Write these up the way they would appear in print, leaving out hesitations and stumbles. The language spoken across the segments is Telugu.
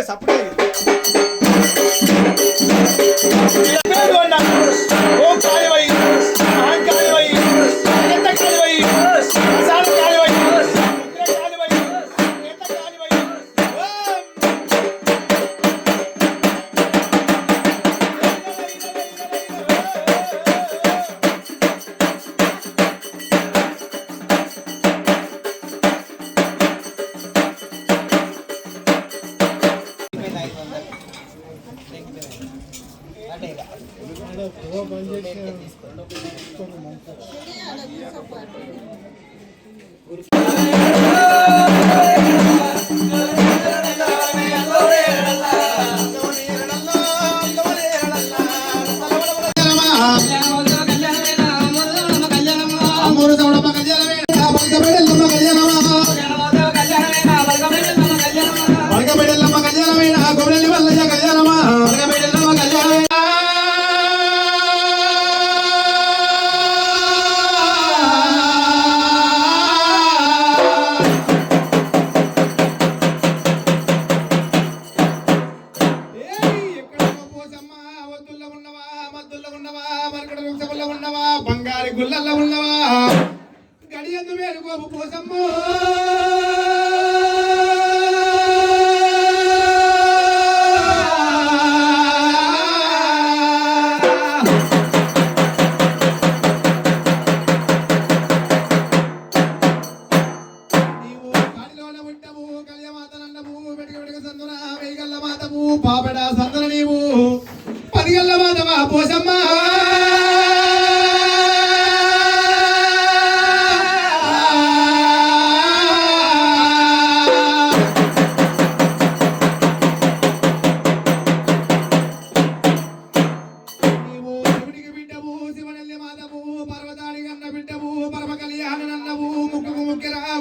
సప్పుడు బంగారు గుళ్ళల్లో ఉన్నవా గడియందు వేడుకోపు పోసమ్మ నీవు కాడిలోన ఉంటావు కళ్యమాతనన్నవు వెడిగ సందున వేగల్ల మాతవు పాపడ సందున నీవు పదిగల్ల మాతవా పోసమ్మ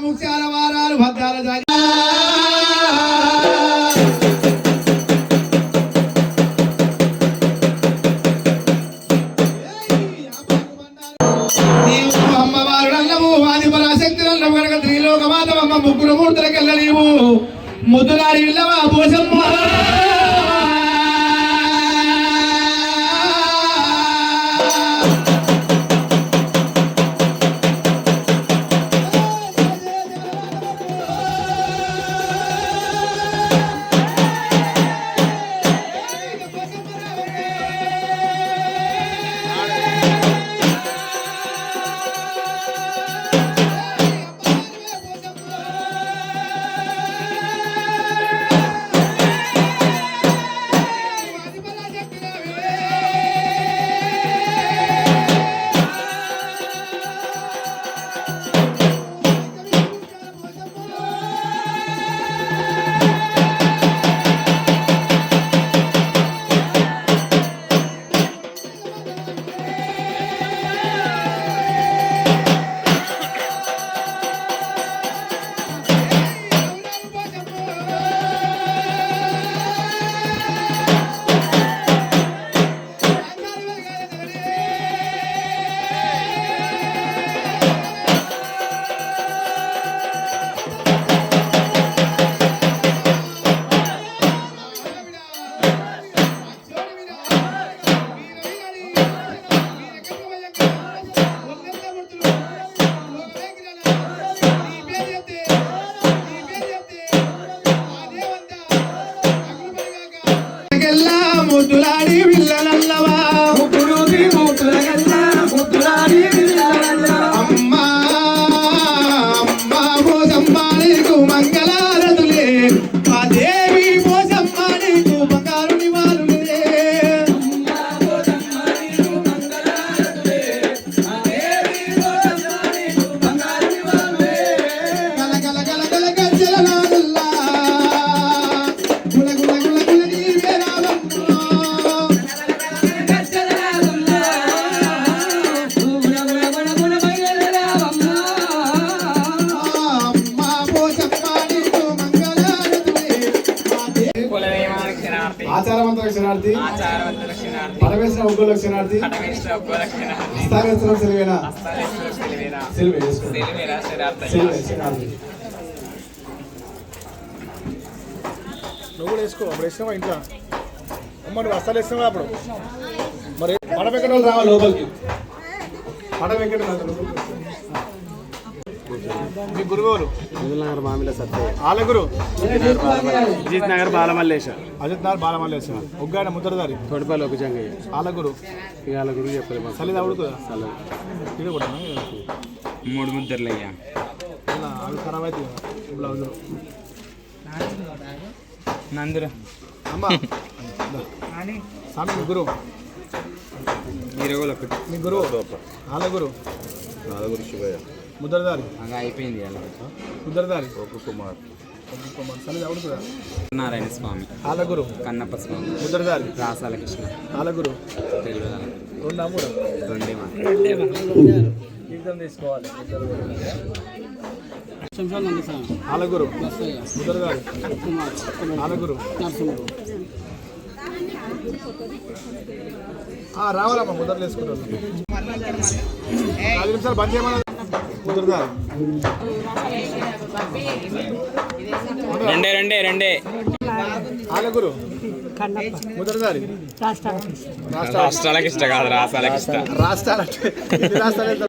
ముఖ్యాల వారాలు భద్రాల నీవు అమ్మవారు అన్నవు ఆదిపరాశక్తి అన్నవు కనుక త్రిలోక మాతవమ్మ ముగ్గురు మూర్తులకెళ్ళ నీవు ముద్దులాడి ఇల్లవా పోసమ్మ ముద్దులాడి విల్లనల్లవా ముగ్గురు మూతులగల్లా ముద్దులాడి విల్లనల్లవా అమ్మా అమ్మా పోసమ్మ నీకు మంగళారతులే ఆ దేవి పోసమ్మ నీకు బంగారు నివాళులే అమ్మా పోసమ్మ నీకు మంగళారతులే ఆ దేవి పోసమ్మ నీకు బంగారు నివాళులే గల గల గల గల గజ్జల నాదల్లా గుల గుల గుల గుల నీవే రావమ్మ ఆచారవంతుల క్షణార్థి పరమేశ్వర ఒగ్గోల క్షణార్థి హస్తావేశ్వరం సెలవేనా సెలవే నువ్వు కూడా వేసుకో. అప్పుడు వేసినావా ఇంట్లో? అమ్మ నువ్వు అస్సలు వేసినావా అప్పుడు? మరి పడ వెంకట వాళ్ళు రావాలి లోపలికి. పడ వెంకట మీ గురువులు నగర్ మామిల సత్య ఆలగురు అజిత్ నగర్ బాలమల్లేశ అజిత్ నగర్ బాలమల్లేశ ఒగ్గాయన ముద్రదారి తోడిపల్లి ఒక జంగయ్య ఆలగురు ఆలగురు చెప్పలేదు చలి అవుడుతుందా? సలహా ఇది కూడా 3 ముద్దర్లు అయ్యా అవి ఖరాబ్ అవుతాయి బ్లౌజులు. నందురా అమ్మ స్వామి మీ గురువు మీ గురువు ఆలగురు శివయ్య ముద్రదారి అయిపోయింది ముద్రదారి కుమార్ చలి అవుడుతుందా? నారాయణ స్వామి ఆలగురు కన్నప్ప స్వామి ముద్రదారి రాసాల కృష్ణ ఆలగురు తెలియదు రెండు మూడు తీర్థం తీసుకోవాలి. ఆలగురు ముద్రదారి ఆలగురు రావాలమ్మా ముద్రలు వేసుకుంటారు. 5 నిమిషాలు బంద్ చేయమన్నా. ముద్రదారి రెండే ఆలగురు ముద్రదారి రాష్ట్రాలకి ఇష్ట కాదు రాసాలకి ఇష్ట రాష్ట్రాలు